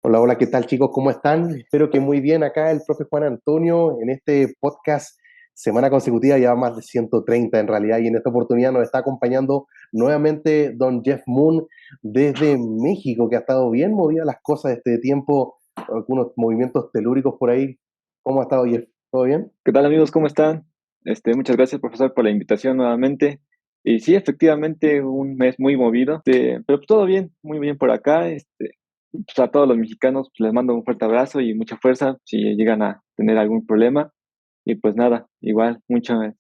Hola, hola, ¿qué tal chicos? ¿Cómo están? Espero que muy bien. Acá el profe Juan Antonio en este podcast, semana consecutiva, ya más de 130 en realidad, y en esta oportunidad nos está acompañando nuevamente don Jeff Moon desde México, que ha estado bien movida las cosas este tiempo, algunos movimientos telúricos por ahí. ¿Cómo ha estado Jeff? ¿Todo bien? ¿Qué tal amigos? ¿Cómo están? Muchas gracias, profesor, por la invitación nuevamente. Y sí, efectivamente, un mes muy movido, pero pues, todo bien, muy bien por acá. Pues, a todos los mexicanos pues, les mando un fuerte abrazo y mucha fuerza si llegan a tener algún problema. Y pues nada, igual, mucha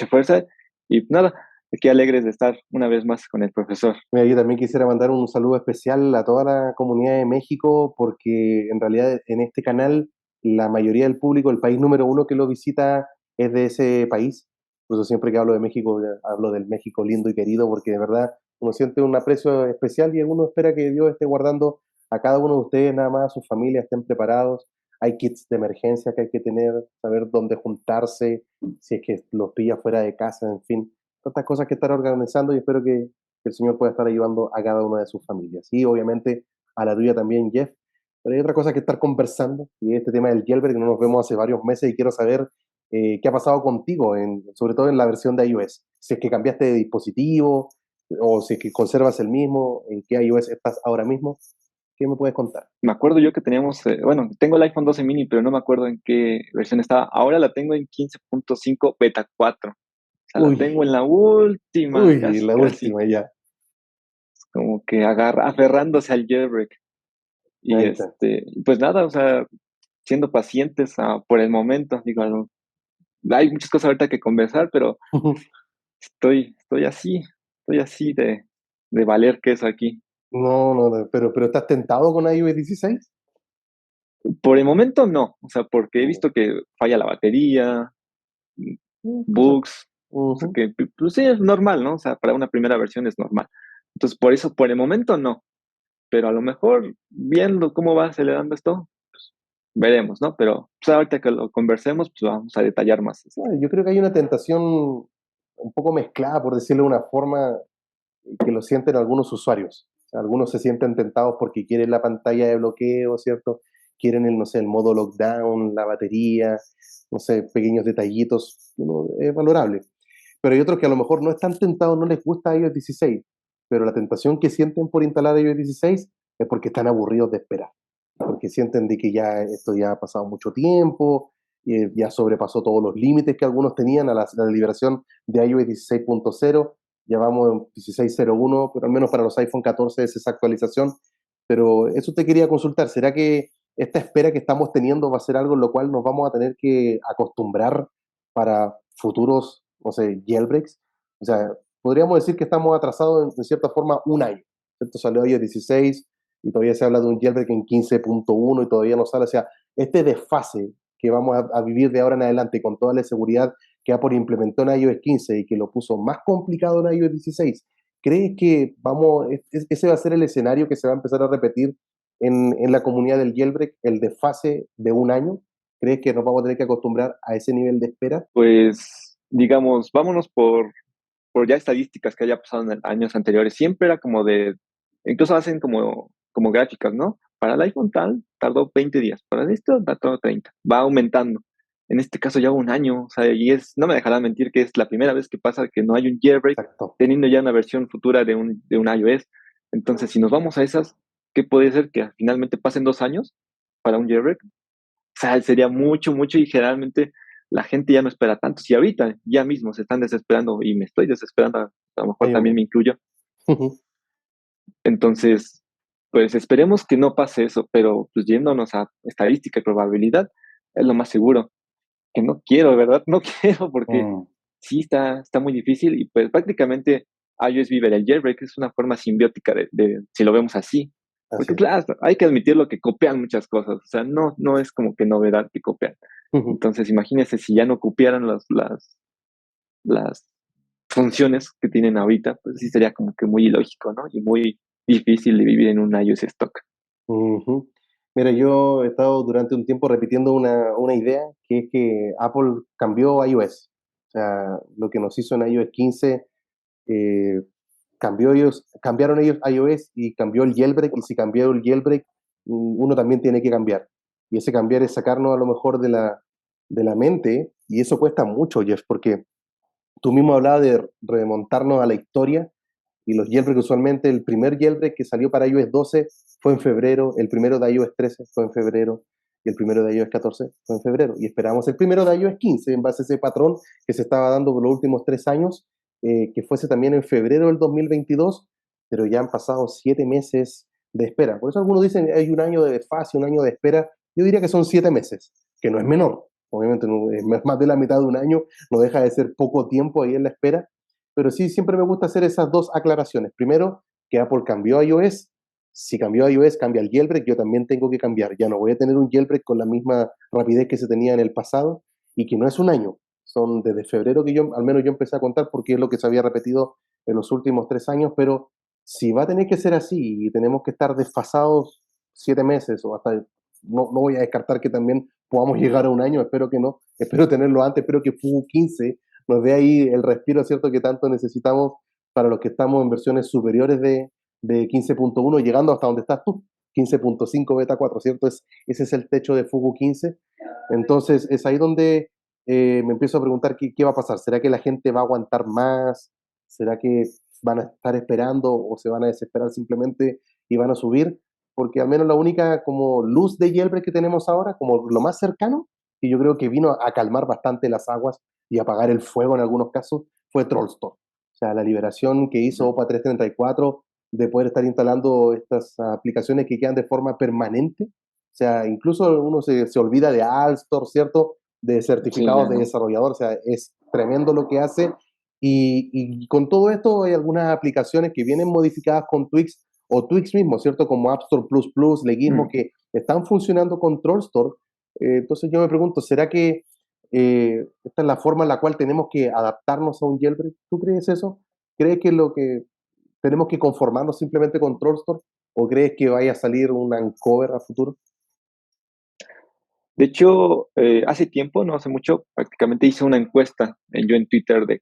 fuerza. Y pues, nada, aquí alegres de estar una vez más con el profesor. Mira, yo también quisiera mandar un saludo especial a toda la comunidad de México, porque en realidad en este canal la mayoría del público, el país número uno que lo visita es de ese país. Por eso siempre que hablo de México, hablo del México lindo y querido, porque de verdad uno siente un aprecio especial y uno espera que Dios esté guardando a cada uno de ustedes, nada más, a sus familias estén preparados. Hay kits de emergencia que hay que tener, saber dónde juntarse, si es que los pilla fuera de casa, en fin, tantas cosas que estar organizando y espero que el Señor pueda estar ayudando a cada una de sus familias. Y obviamente a la tuya también, Jeff. Pero hay otra cosa que estar conversando, y es este tema del jailbreak, no nos vemos hace varios meses y quiero saber qué ha pasado contigo, sobre todo en la versión de iOS. Si es que cambiaste de dispositivo o si es que conservas el mismo, en qué iOS estás ahora mismo, ¿qué me puedes contar? Me acuerdo yo que teníamos, bueno, tengo el iPhone 12 mini, pero no me acuerdo en qué versión estaba. Ahora la tengo en 15.5 beta 4. O sea, la Uy, tengo en la última, uy, casi, la casi, última ya. como que aferrándose al jailbreak. Y Ahí está. pues nada, o sea, siendo pacientes por el momento, digo, hay muchas cosas ahorita que conversar, pero estoy estoy así de valer queso aquí. No, no, no, pero ¿estás tentado con iOS 16? Por el momento no, o sea, porque he Mm, visto que falla la batería, cosas. bugs, o sea Ujú. que pues sí es normal, ¿no? O sea, para una primera versión es normal. Entonces, por eso, por el momento no, pero a lo mejor viendo cómo va acelerando esto, pues veremos, ¿no? Pero pues, ahorita que lo conversemos, pues vamos a detallar más esto. Yo creo que hay una tentación un poco mezclada, por decirlo de una forma, que lo sienten algunos usuarios. O sea, algunos se sienten tentados porque quieren la pantalla de bloqueo, ¿cierto? Quieren el, no sé, el modo lockdown, la batería, no sé, pequeños detallitos, es valorable. Pero hay otros que a lo mejor no están tentados, no les gusta iOS 16, pero la tentación que sienten por instalar iOS 16 es porque están aburridos de esperar, porque sienten de que ya esto ya ha pasado mucho tiempo, ya sobrepasó todos los límites que algunos tenían a la liberación de iOS 16.0, ya vamos en 16.01, pero al menos para los iPhone 14 es esa actualización. Pero eso te quería consultar, ¿será que esta espera que estamos teniendo va a ser algo en lo cual nos vamos a tener que acostumbrar para futuros, no sé, jailbreaks? O sea, podríamos decir que estamos atrasados en cierta forma un año, ¿cierto? Salió iOS 16 y todavía se habla de un jailbreak en 15.1 y todavía no sale. O sea, este desfase que vamos a vivir de ahora en adelante con toda la seguridad que Apple implementó en iOS 15 y que lo puso más complicado en iOS 16, ¿crees que ese va a ser el escenario que se va a empezar a repetir en la comunidad del jailbreak, el desfase de un año? ¿Crees que nos vamos a tener que acostumbrar a ese nivel de espera? Pues, digamos, vámonos por ya estadísticas que haya pasado en años anteriores. Siempre era como incluso hacen como gráficas, ¿no? Para el iPhone tal, tardó 20 días, para esto tardó 30, va aumentando. En este caso ya un año, o sea, no me dejarán mentir que es la primera vez que pasa que no hay un jailbreak, Exacto. teniendo ya una versión futura de un iOS. Entonces, si nos vamos a esas, ¿qué puede ser que finalmente pasen 2 años para un jailbreak? O sea, sería mucho, mucho y generalmente la gente ya no espera tanto. Si ahorita ya mismo se están desesperando y me estoy desesperando, a lo mejor también Hay me incluyo. Entonces, pues esperemos que no pase eso, pero pues yéndonos a estadística y probabilidad, es lo más seguro. Que no quiero, ¿verdad? No quiero porque Mm, sí está muy difícil y pues prácticamente iOS vive el jailbreak, es una forma simbiótica si lo vemos así. así Porque es. claro, hay que admitirlo que copian muchas cosas, o sea, no es como que novedad que copian. Entonces, imagínense si ya no copiaran las funciones que tienen ahorita, pues sí sería como que muy ilógico, ¿no? Y muy difícil de vivir en un iOS stock. Ujú. Mira, yo he estado durante un tiempo repitiendo una idea, que es que Apple cambió iOS. O sea, lo que nos hizo en iOS 15, cambiaron ellos iOS y cambió el jailbreak, y si cambió el jailbreak, uno también tiene que cambiar. Y ese cambiar es sacarnos a lo mejor de la mente, y eso cuesta mucho, Jeff, porque tú mismo hablabas de remontarnos a la historia y los jailbreaks usualmente, el primer jailbreak que salió para iOS 12 fue en febrero, el primero de iOS 13 fue en febrero y el primero de iOS 14 fue en febrero. Y esperamos el primero de iOS 15 en base a ese patrón que se estaba dando por los últimos 3 años, que fuese también en febrero del 2022, pero ya han pasado 7 meses de espera. Por eso algunos dicen hay un año de desfase, un año de espera. Yo diría que son 7 meses, que no es menor. Obviamente no, es más de la mitad de un año, no deja de ser poco tiempo ahí en la espera, pero sí siempre me gusta hacer esas dos aclaraciones. Primero, que Apple cambió a iOS. Si cambió a iOS, cambia el jailbreak, yo también tengo que cambiar. Ya no voy a tener un jailbreak con la misma rapidez que se tenía en el pasado y que no es un año. Son desde febrero que yo, al menos yo empecé a contar porque es lo que se había repetido en los últimos 3 años, pero si va a tener que ser así y tenemos que estar desfasados 7 meses o hasta, no voy a descartar que también podamos llegar a un año, espero que no, espero tenerlo antes, espero que Fugu 15 nos dé ahí el respiro, ¿cierto?, que tanto necesitamos para los que estamos en versiones superiores de 15.1, llegando hasta donde estás tú, 15.5 beta 4, ¿cierto? Ese es el techo de Fugu 15. Entonces, es ahí donde me empiezo a preguntar qué va a pasar. ¿Será que la gente va a aguantar más? ¿Será que van a estar esperando o se van a desesperar simplemente y van a subir? Porque al menos la única como luz de jailbreak que tenemos ahora, como lo más cercano, y yo creo que vino a calmar bastante las aguas y apagar el fuego en algunos casos, fue Trollstore. O sea, la liberación que hizo OPA 334 de poder estar instalando estas aplicaciones que quedan de forma permanente. O sea, incluso uno se olvida de Alstor, ¿cierto? De Sí, certificados ya de no. desarrollador. O sea, es tremendo lo que hace. Y con todo esto hay algunas aplicaciones que vienen modificadas con Twix o Twix mismo, ¿cierto? Como App Store Plus Plus, Leguismo, Mm. que están funcionando con Trollstore. Entonces yo me pregunto, ¿será que esta es la forma en la cual tenemos que adaptarnos a un jailbreak? ¿Tú crees eso? ¿Crees que lo que tenemos que conformarnos simplemente con Trollstore? ¿O crees que vaya a salir un Uncover a futuro? De hecho, hace tiempo, no hace mucho, prácticamente hice una encuesta yo en Twitter de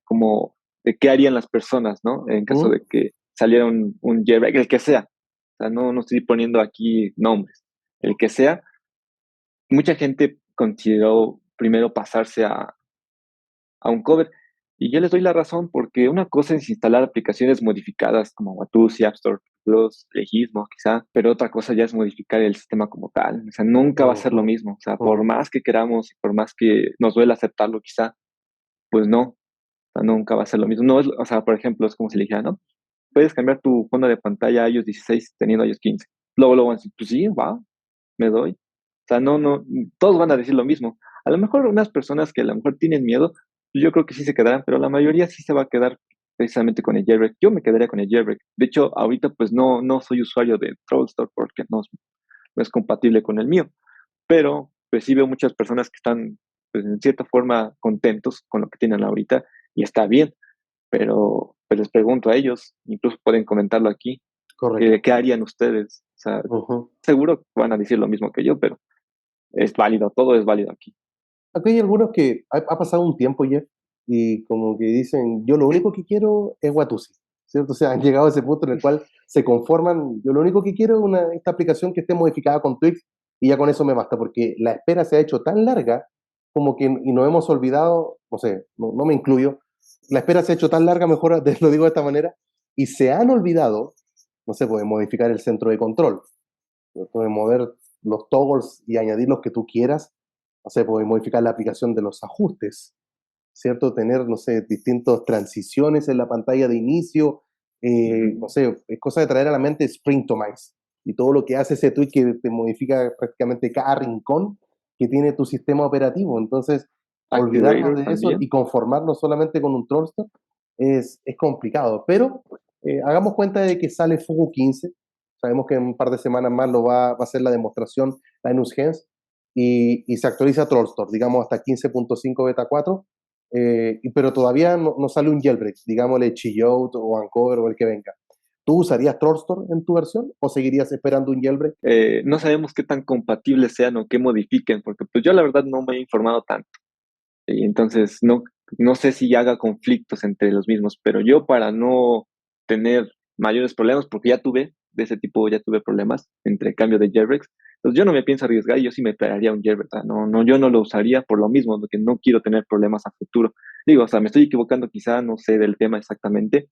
qué harían las personas, ¿no? En caso ¿Mm? de que saliera un jailbreak, el que sea. O sea, no estoy poniendo aquí nombres. El que sea. Mucha gente consideró primero pasarse a un cover. Y yo les doy la razón porque una cosa es instalar aplicaciones modificadas como Watusi, App Store Plus, Legismo, quizá, pero otra cosa ya es modificar el sistema como tal. O sea, nunca va a ser lo Ujú, mismo. O sea, por ujú. más que queramos y por más que nos duela aceptarlo, quizá, pues no, o sea, nunca va a ser lo mismo. No es, o sea, por ejemplo, es como si le dijera, ¿no? Puedes cambiar tu fondo de pantalla a iOS 16 teniendo iOS 15. Luego van a decir, pues sí, va, me doy. O sea, todos van a decir lo mismo. A lo mejor unas personas que a lo mejor tienen miedo, pues yo creo que sí se quedarán, pero la mayoría sí se va a quedar precisamente con el jailbreak. Yo me quedaría con el jailbreak. De hecho, ahorita pues no soy usuario de Trollstore porque no es compatible con el mío, pero pues sí veo muchas personas que están pues en cierta forma contentos con lo que tienen ahorita y está bien, pero pues les pregunto a ellos, incluso pueden comentarlo aquí, Correcto. ¿qué harían ustedes? O sea, Ujú. seguro van a decir lo mismo que yo, pero es válido, todo es válido aquí. Aquí hay algunos que ha pasado un tiempo ya y como que dicen, yo lo único que quiero es Watusi, ¿cierto? O sea, han llegado a ese punto en el cual se conforman, yo lo único que quiero es esta aplicación que esté modificada con Twix y ya con eso me basta, porque la espera se ha hecho tan larga como que, y nos hemos olvidado, no sé, no me incluyo, la espera se ha hecho tan larga, mejor lo digo de esta manera, y se han olvidado, no sé, pues, de modificar el centro de control, puedes mover los toggles y añadir los que tú quieras. O sea, puedes modificar la aplicación de los ajustes, ¿cierto? Tener, no sé, distintas transiciones en la pantalla de inicio. No sé, es cosa de traer a la mente Springtomize y todo lo que hace ese tweak que te modifica prácticamente cada rincón que tiene tu sistema operativo. Entonces, olvidarnos Activator de eso también. y conformarnos solamente con un Trollstore es complicado. Pero hagamos cuenta de que sale Fugu 15. Sabemos que en un par de semanas más va a hacer la demostración Linus Gens y se actualiza Trollstore, digamos hasta 15.5 beta 4, pero todavía no sale un jailbreak, digámosle Chillout o Uncover o el que venga. ¿Tú usarías Trollstore en tu versión o seguirías esperando un jailbreak? No sabemos qué tan compatibles sean o qué modifiquen, porque pues yo la verdad no me he informado tanto. Y entonces no sé si haga conflictos entre los mismos, pero yo para no tener mayores problemas, porque ya tuve, de ese tipo ya tuve problemas entre cambio de jailbreaks. Entonces yo no me pienso arriesgar y yo sí me esperaría un jailbreak. O sea, yo no lo usaría por lo mismo, porque no quiero tener problemas a futuro. Digo, o sea, me estoy equivocando quizá, no sé del tema exactamente,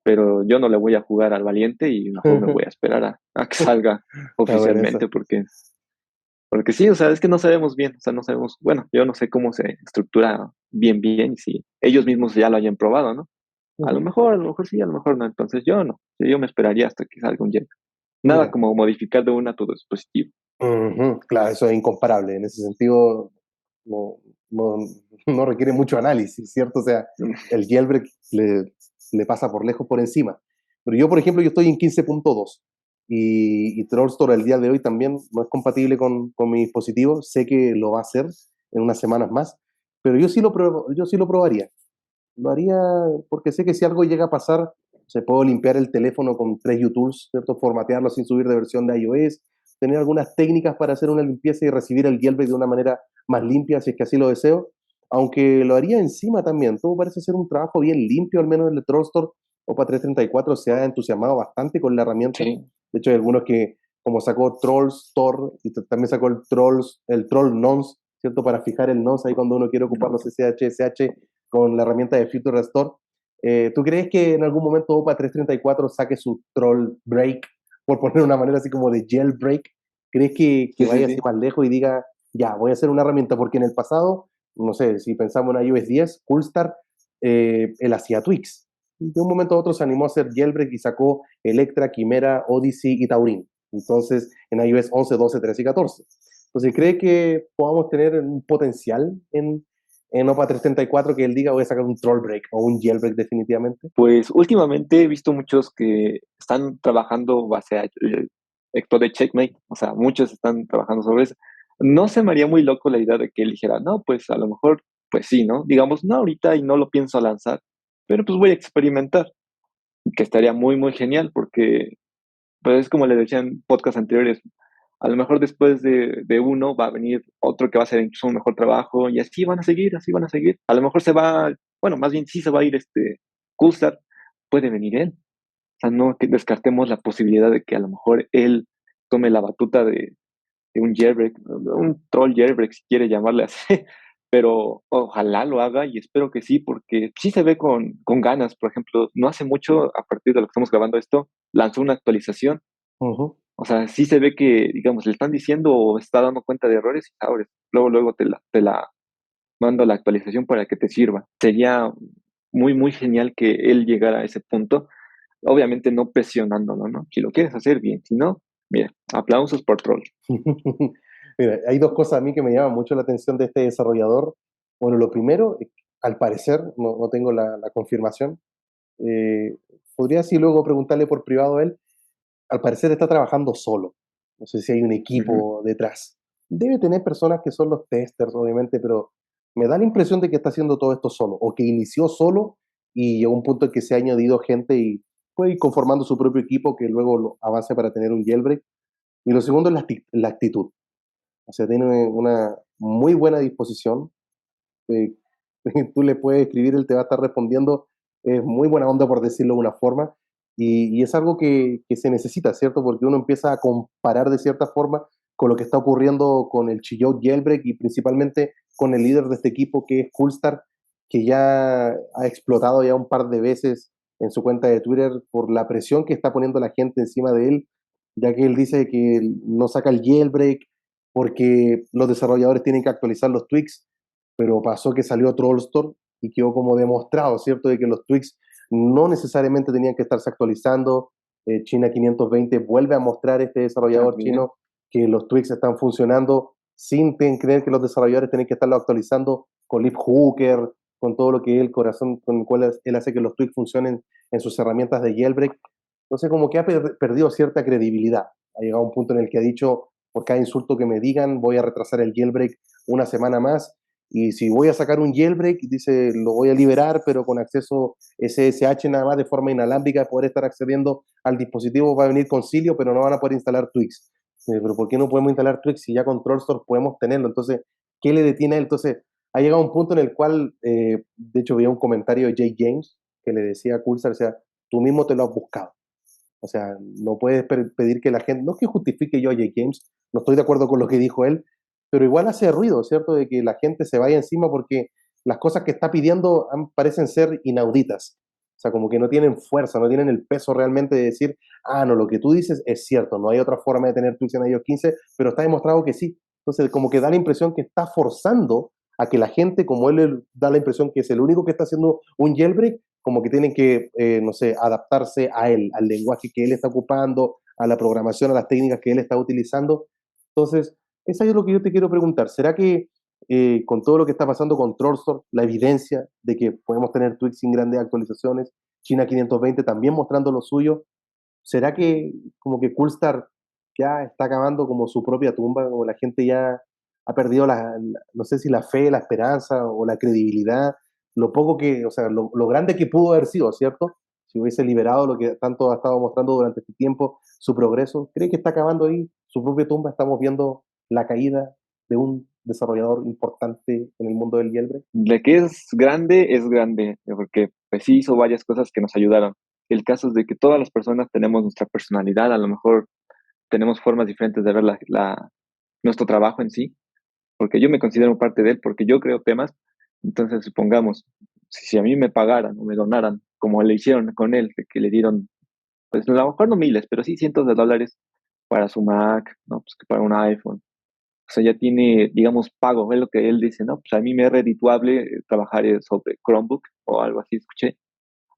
pero yo no le voy a jugar al valiente y mejor me voy a esperar a que salga Está buena esa. oficialmente, porque sí, o sea, es que no sabemos bien, o sea, no sabemos, bueno, yo no sé cómo se estructura bien, y si ellos mismos ya lo hayan probado, ¿no? Ujú. A lo mejor sí, a lo mejor no, entonces yo no, yo me esperaría hasta que salga un jailbreak. Nada Mira, como modificar de una a tu dispositivo. ujú, claro, eso es incomparable. En ese sentido, no, no, no requiere mucho análisis, ¿cierto? O sea, el jailbreak le pasa por lejos por encima. Pero yo, por ejemplo, yo estoy en 15.2 y Trollstore el día de hoy también no es compatible con mi dispositivo. Sé que lo va a hacer en unas semanas más, pero yo sí lo probaría. Lo haría porque sé que si algo llega a pasar, se puede limpiar el teléfono con 3 utools, ¿cierto? Formatearlo sin subir de versión de iOS, tener algunas técnicas para hacer una limpieza y recibir el jailbreak de una manera más limpia, si es que así lo deseo. Aunque lo haría encima también. Todo parece ser un trabajo bien limpio, al menos en el Trollstore. Opa 334 se ha entusiasmado bastante con la herramienta. Sí, De hecho, hay algunos que, como sacó Trollstore, y también sacó el Troll Nonce, ¿cierto? Para fijar el nonce ahí cuando uno quiere ocupar los SSH con la herramienta de Future Restore. ¿Tú crees que en algún momento OPA 334 saque su troll break, por poner una manera así como de jailbreak? ¿Crees que sí, sí, vaya así sí. más lejos y diga, ya, voy a hacer una herramienta? Porque en el pasado, no sé, si pensamos en iOS 10, Coolstar, él hacía tweaks. De un momento a otro se animó a hacer jailbreak y sacó Electra, Quimera, Odyssey y Taurin. Entonces, en iOS 11, 12, 13 y 14. Entonces, ¿cree que podamos tener un potencial en OPA 334 que él diga voy a sacar un troll break o un jailbreak definitivamente? Pues últimamente he visto muchos que están trabajando base a Héctor de Checkmate, o sea, muchos están trabajando sobre eso. No se me haría muy loco la idea de que él dijera, no, pues a lo mejor, pues sí, ¿no? Digamos, no ahorita y no lo pienso lanzar, pero pues voy a experimentar, que estaría muy genial porque, pues es como le decía en podcasts anteriores, a lo mejor después de uno va a venir otro que va a hacer incluso un mejor trabajo y así van a seguir, así van a seguir. A lo mejor se va, bueno, más bien sí se va a ir Coulthard, puede venir él. O sea, no que descartemos la posibilidad de que a lo mejor él tome la batuta de un jailbreak, un troll jailbreak si quiere llamarle así, pero ojalá lo haga y espero que sí, porque sí se ve con ganas. Por ejemplo, no hace mucho, a partir de lo que estamos grabando esto, lanzó una actualización. Ujú. O sea, sí se ve que, digamos, le están diciendo o está dando cuenta de errores y ahora luego te la mando la actualización para que te sirva. Sería muy genial que él llegara a ese punto, obviamente no presionándolo, ¿no? Si lo quieres hacer bien, si no, mira, aplausos por troll. Mira, hay dos cosas a mí que me llaman mucho la atención de este desarrollador. Bueno, lo primero, al parecer, no tengo la confirmación, eh, podría así luego preguntarle por privado a él, al parecer está trabajando solo. No sé si hay un Ujú. equipo detrás. Debe tener personas que son los testers, obviamente, pero me da la impresión de que está haciendo todo esto solo, o que inició solo y llegó a un punto en que se ha añadido gente y puede ir conformando su propio equipo que luego lo avance para tener un jailbreak. Y lo segundo es la actitud. O sea, tiene una muy buena disposición. eh, Tú le puedes escribir, él te va a estar respondiendo. Es muy buena onda, por decirlo de una forma. Y es algo que se necesita, ¿cierto? Porque uno empieza a comparar de cierta forma con lo que está ocurriendo con el Chillout Jailbreak y principalmente con el líder de este equipo que es Coolstar, que ya ha explotado ya un par de veces en su cuenta de Twitter por la presión que está poniendo la gente encima de él, ya que él dice que no saca el jailbreak porque los desarrolladores tienen que actualizar los tweaks, pero pasó que salió Trollstore y quedó como demostrado, ¿cierto?, de que los tweaks no necesariamente tenían que estarse actualizando. China 520 vuelve a mostrar este desarrollador También. chino que los tweaks están funcionando sin creer que los desarrolladores tienen que estarlo actualizando con Leaf Hooker, con todo lo que es el corazón con el cual él hace que los tweaks funcionen en sus herramientas de jailbreak. Entonces, como que ha perdido cierta credibilidad. Ha llegado a un punto en el que ha dicho, por cada insulto que me digan, voy a retrasar el jailbreak una semana más. Y si voy a sacar un jailbreak, dice, lo voy a liberar, pero con acceso SSH nada más de forma inalámbrica, poder estar accediendo al dispositivo. Va a venir concilio, pero no van a poder instalar tweaks. Pero ¿por qué no podemos instalar tweaks si ya con TrollStore podemos tenerlo? Entonces, ¿qué le detiene a él? Entonces, ha llegado un punto en el cual, de hecho, veía un comentario de Jay James que le decía a Coulsar, o sea, tú mismo te lo has buscado. O sea, no puedes pedir que la gente, no es que justifique yo a Jay James, no estoy de acuerdo con lo que dijo él, pero igual hace ruido, ¿cierto? De que la gente se vaya encima porque las cosas que está pidiendo parecen ser inauditas. O sea, como que no tienen fuerza, no tienen el peso realmente de decir, ah, no, lo que tú dices es cierto, no hay otra forma de tener Twitch en iOS 15, pero está demostrado que sí. Entonces, como que da la impresión que está forzando a que la gente, como él da la impresión que es el único que está haciendo un jailbreak, como que tienen que, no sé, adaptarse a él, al lenguaje que él está ocupando, a la programación, a las técnicas que él está utilizando. Entonces, eso es lo que yo te quiero preguntar. ¿Será que con todo lo que está pasando con Trollstorm, la evidencia de que podemos tener tweets sin grandes actualizaciones, China 520 también mostrando lo suyo, ¿será que como que Coolstar ya está acabando como su propia tumba, como la gente ya ha perdido no sé si la fe, la esperanza o la credibilidad, lo poco que, o sea, lo grande que pudo haber sido, ¿cierto? Si hubiese liberado lo que tanto ha estado mostrando durante este tiempo, su progreso, ¿cree que está acabando ahí su propia tumba? Estamos viendo la caída de un desarrollador importante en el mundo del jailbreak. De que es grande, porque pues sí hizo varias cosas que nos ayudaron. El caso es de que todas las personas tenemos nuestra personalidad, a lo mejor tenemos formas diferentes de ver nuestro trabajo en sí, porque yo me considero parte de él, porque yo creo temas. Entonces, supongamos, si a mí me pagaran o me donaran, como le hicieron con él, de que le dieron, pues a lo mejor no miles, pero sí cientos de dólares para su Mac, ¿no? Pues que para un iPhone. O sea, ya tiene, digamos, pago. Es lo que él dice, ¿no? Pues a mí me es redituable trabajar sobre Chromebook o algo así, escuché,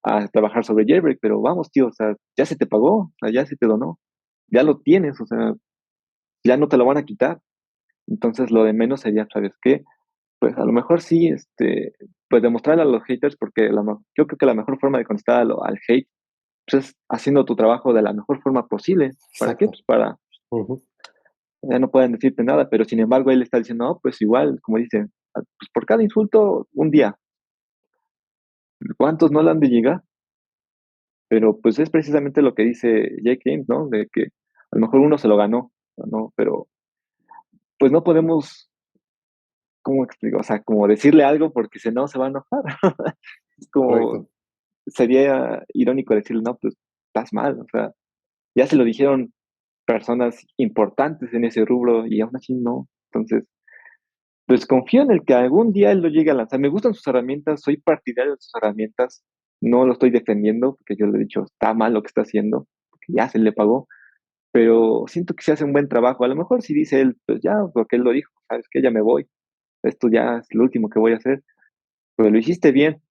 a trabajar sobre Jailbreak, pero vamos, tío, o sea, ya se te pagó, o sea, ya se te donó, ya lo tienes, o sea, ya no te lo van a quitar. Entonces, lo de menos sería, ¿sabes qué? Pues a lo mejor sí, pues demostrarle a los haters, porque yo creo que la mejor forma de contestar al hate, pues es haciendo tu trabajo de la mejor forma posible. ¿Para qué? Exacto. Pues para, Uh-huh. ya no pueden decirte nada, pero sin embargo él está diciendo, no, pues igual, como dice, pues por cada insulto, un día. ¿Cuántos no le han de llegar? Pero pues es precisamente lo que dice Jake James, ¿no? De que a lo mejor uno se lo ganó, ¿no? Pero pues no podemos, ¿cómo explico? O sea, como decirle algo porque si no se va a enojar. Es como, Correcto. sería irónico decirle, no, pues estás mal, o sea, ya se lo dijeron personas importantes en ese rubro y aún así no. Entonces, pues confío en el que algún día él lo llegue a lanzar. Me gustan sus herramientas, soy partidario de sus herramientas, no lo estoy defendiendo, porque yo le he dicho, está mal lo que está haciendo, porque ya se le pagó, pero siento que se hace un buen trabajo. A lo mejor si dice él, pues ya, porque él lo dijo, sabes que ya me voy, esto ya es lo último que voy a hacer, pero lo hiciste bien,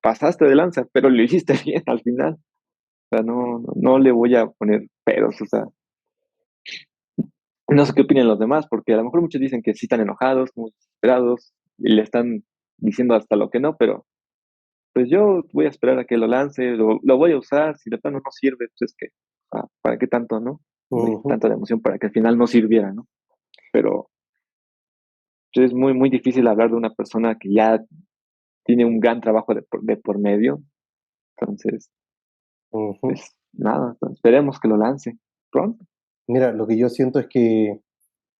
pasaste de lanza, pero lo hiciste bien al final. O sea, no le voy a poner peros, o sea, no sé qué opinan los demás, porque a lo mejor muchos dicen que sí están enojados, muy desesperados, y le están diciendo hasta lo que no, pero pues yo voy a esperar a que lo lance, lo voy a usar, si de plano no sirve, pues es que, ¿para qué tanto, no? No hay Uh-huh. tanta emoción para que al final no sirviera, ¿no? Pero pues, es muy, muy difícil hablar de una persona que ya tiene un gran trabajo de por medio, entonces, Uh-huh. pues nada, pues, esperemos que lo lance pronto. Mira, lo que yo siento es que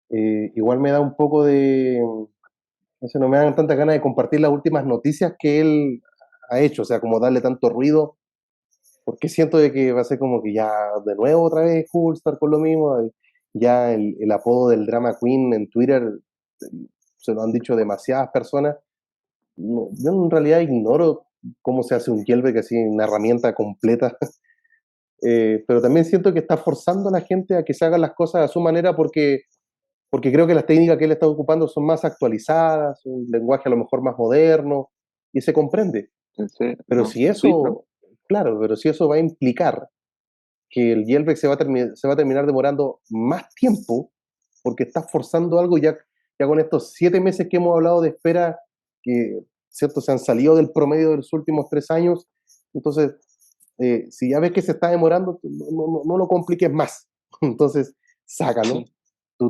igual me da un poco de, no sé, no me dan tantas ganas de compartir las últimas noticias que él ha hecho, o sea, como darle tanto ruido, porque siento de que va a ser como que ya de nuevo otra vez Coolstar con lo mismo, ya el apodo del Drama Queen en Twitter se lo han dicho demasiadas personas. Yo en realidad ignoro cómo se hace un jailbreak así, una herramienta completa, pero también siento que está forzando a la gente a que se hagan las cosas a su manera porque creo que las técnicas que él está ocupando son más actualizadas, un lenguaje a lo mejor más moderno, y se comprende. Entonces, Pero no, si sweet, ¿no? eso, claro, pero si eso va a implicar que el jailbreak se va a terminar demorando más tiempo, porque está forzando algo ya con estos 7 meses que hemos hablado de espera, que cierto se han salido del promedio de los últimos 3 años, entonces, si ya ves que se está demorando, no lo compliques más. Entonces, sácalo.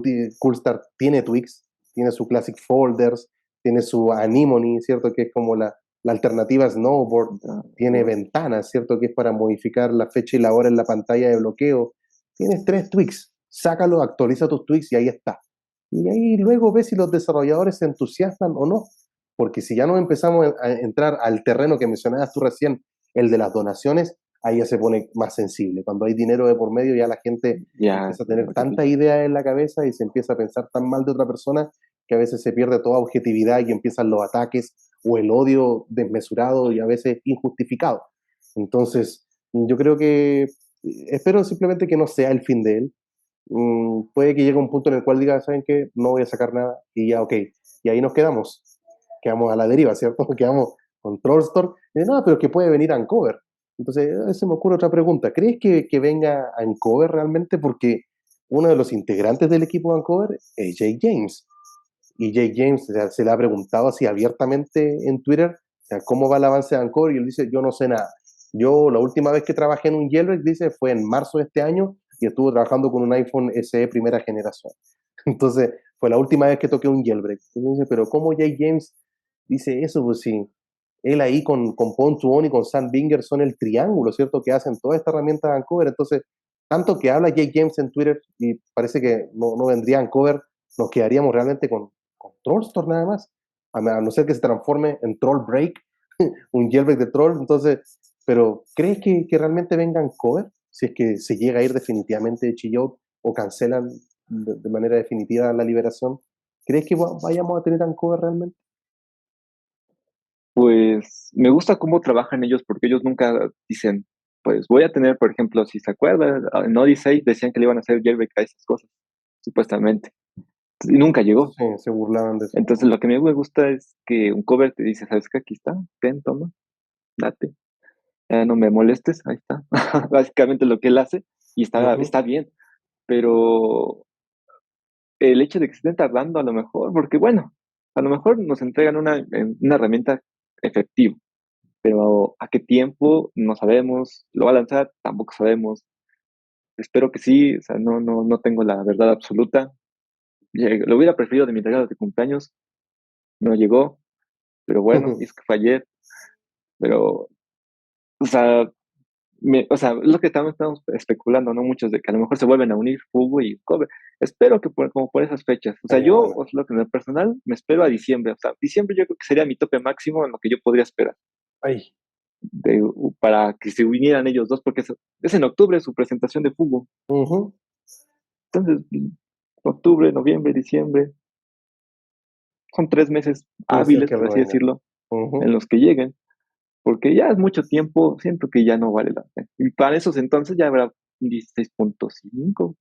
Sí, Coolstar tiene tweaks, tiene su Classic Folders, tiene su Anemone, ¿cierto? Que es como la alternativa a Snowboard, ya, tiene por- ventanas, ¿cierto? Que es para modificar la fecha y la hora en la pantalla de bloqueo. Tienes 3 tweaks, sácalo, actualiza tus tweaks y ahí está. Y ahí luego ves si los desarrolladores se entusiasman o no. Porque si ya nos empezamos a entrar al terreno que mencionabas tú recién, el de las donaciones, ahí ya se pone más sensible. Cuando hay dinero de por medio, ya la gente Ya, empieza a tener tanta idea en la cabeza y se empieza a pensar tan mal de otra persona que a veces se pierde toda objetividad y empiezan los ataques o el odio desmesurado y a veces injustificado. Entonces, yo creo que espero simplemente que no sea el fin de él. Puede que llegue un punto en el cual diga, ¿saben qué? No voy a sacar nada y ya, ok. Y ahí nos quedamos a la deriva, ¿cierto? Quedamos con Trollstore. Y no, pero que puede venir Uncover. Entonces, se me ocurre otra pregunta. ¿Crees que venga Uncover realmente? Porque uno de los integrantes del equipo de Uncover es Jake James. Y Jake James se le ha preguntado así abiertamente en Twitter, o sea, cómo va el avance de Anchor, y él dice, yo no sé nada. Yo la última vez que trabajé en un jailbreak, dice, fue en marzo de este año, y estuve trabajando con un iPhone SE primera generación. Entonces, fue la última vez que toqué un jailbreak. Entonces, dice, pero ¿cómo Jake James dice eso? Pues sí, él ahí con Pon2On y con Sam Binger son el triángulo, ¿cierto? Que hacen toda esta herramienta de Uncover. Entonces, tanto que habla Jake James en Twitter y parece que no vendría Uncover, nos quedaríamos realmente con Trollstore nada más, a no ser que se transforme en Troll Break, un jailbreak de Troll. Entonces, pero ¿crees que realmente vengan cover? Si es que se llega a ir definitivamente de Chillout o cancelan de manera definitiva la liberación, ¿crees que vayamos a tener Uncover realmente? pues me gusta cómo trabajan ellos porque ellos nunca dicen, pues voy a tener, por ejemplo, si se acuerdan, en Odyssey decían que le iban a hacer jailbreak a esas cosas, supuestamente, y nunca llegó. Sí, se burlaban de eso. Entonces lo que a mí me gusta es que un cover te dice, ¿sabes qué? Aquí está, ten, toma, date, no me molestes, ahí está. Básicamente lo que él hace y Ujú. está bien, pero el hecho de que se estén tardando a lo mejor, porque bueno, a lo mejor nos entregan una herramienta efectiva, pero a qué tiempo no sabemos, lo va a lanzar, tampoco sabemos. Espero que sí, o sea, no tengo la verdad absoluta. Lo hubiera preferido de mi regalo de cumpleaños, no llegó, pero bueno, y es que fue ayer, pero, o sea, o sea, es lo que estamos especulando, ¿no? Muchos de que a lo mejor se vuelven a unir Fugo y Cover. Espero que como por esas fechas. O sea, Estaría yo, bueno. o sea, lo que en lo personal, me espero a diciembre. O sea, diciembre yo creo que sería mi tope máximo en lo que yo podría esperar Ay, para que se unieran ellos dos, porque es en octubre su presentación de Fugo. ujú. Entonces, octubre, noviembre, diciembre, son 3 meses Puede ser hábiles, que por algo así venga. decirlo, en Ujú. los que lleguen, porque ya es mucho tiempo, siento que ya no vale la pena. Y para esos entonces ya habrá 16.5,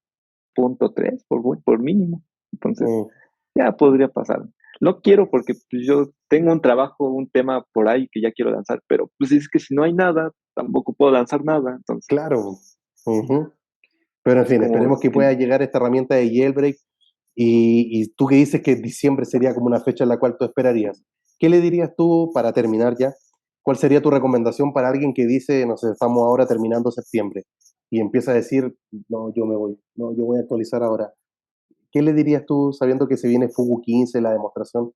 punto tres por mínimo. Entonces, Mm, ya podría pasar. No bueno, quiero porque pues, yo tengo un trabajo, un tema por ahí que ya quiero lanzar, pero pues es que si no hay nada, tampoco puedo lanzar nada. Entonces, claro. Ujú. Pero en es fin, como esperemos que que pueda llegar esta herramienta de jailbreak. Y tú que dices que diciembre sería como una fecha en la cual tú esperarías, ¿qué le dirías tú para terminar ya? ¿Cuál sería tu recomendación para alguien que dice, no sé, estamos ahora terminando septiembre y empieza a decir, no, yo me voy, no, yo voy a actualizar ahora? ¿Qué le dirías tú, sabiendo que se viene Fugu 15, la demostración?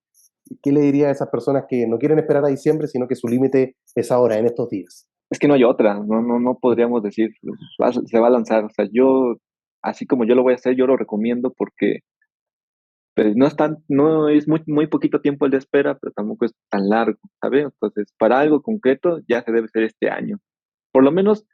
¿Qué le dirías a esas personas que no quieren esperar a diciembre, sino que su límite es ahora, en estos días? es que no hay otra, no podríamos decir, pues, se va a lanzar. O sea, yo, así como yo lo voy a hacer, yo lo recomiendo porque pues, no es muy poquito tiempo el de espera, pero tampoco es tan largo, ¿sabes? Entonces, para algo concreto ya se debe ser este año. Por lo menos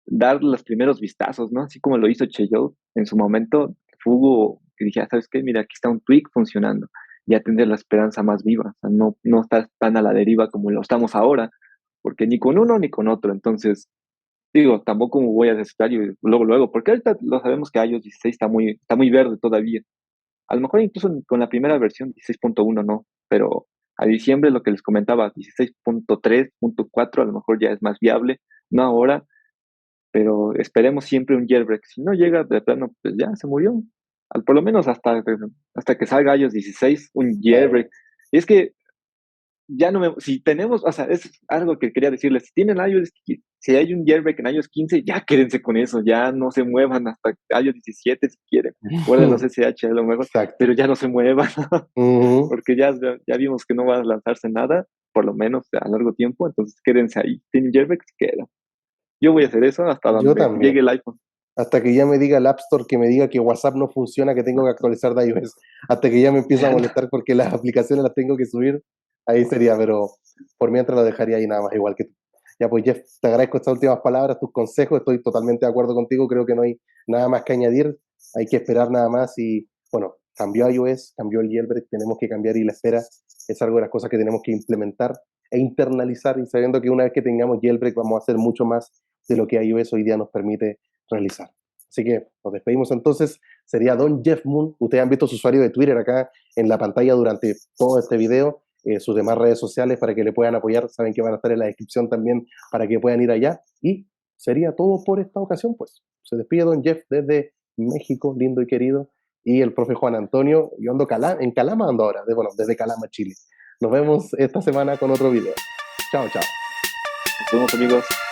dar los primeros vistazos, ¿no? Así como lo hizo Cheyou en su momento, Fugo, que dije, ¿sabes qué? Mira, aquí está un tweak funcionando. Ya tendré la esperanza más viva. O sea, no estás tan a la deriva como lo estamos ahora, porque ni con uno ni con otro. Entonces, digo, tampoco me voy a desesperar y luego, porque ahorita lo sabemos que iOS 16 está muy verde todavía. A lo mejor incluso con la primera versión 16.1 no, pero a diciembre lo que les comentaba, 16.3.4 a lo mejor ya es más viable, no ahora, pero esperemos siempre un jailbreak. Si no llega de plano, pues ya se murió. Por lo menos hasta que salga iOS 16, un Eh, jailbreak. Y es que ya no me, si tenemos, o sea, es algo que quería decirles, si tienen iOS, si hay un jailbreak en iOS 15, ya quédense con eso, ya no se muevan hasta iOS 17 si quieren. Guarden los SH a lo mejor, exacto. pero ya no se muevan, Ujú. porque ya vimos que no va a lanzarse nada, por lo menos a largo tiempo, entonces quédense ahí. Tienen jailbreak, se quedan. Yo voy a hacer eso hasta Yo donde llegue también. el iPhone. Hasta que ya me diga el App Store, que me diga que WhatsApp no funciona, que tengo que actualizar de iOS, hasta que ya me empieza a molestar porque las aplicaciones las tengo que subir, ahí sería, pero por mientras lo dejaría ahí nada más igual que tú. Ya pues Jeff, te agradezco estas últimas palabras, tus consejos, estoy totalmente de acuerdo contigo, creo que no hay nada más que añadir, hay que esperar nada más y bueno, cambió iOS, cambió el jailbreak, tenemos que cambiar y la espera es algo de las cosas que tenemos que implementar e internalizar y sabiendo que una vez que tengamos jailbreak vamos a hacer mucho más de lo que iOS hoy día nos permite realizar. Así que nos despedimos entonces, sería Don Jeff Moon, ustedes han visto su usuario de Twitter acá en la pantalla durante todo este video, sus demás redes sociales para que le puedan apoyar, saben que van a estar en la descripción también para que puedan ir allá y sería todo por esta ocasión pues. Se despide Don Jeff desde México, lindo y querido, y el profe Juan Antonio, yo ando en Calama ando ahora, bueno, desde Calama, Chile. Nos vemos esta semana con otro video. Chao, chao. Nos vemos, amigos.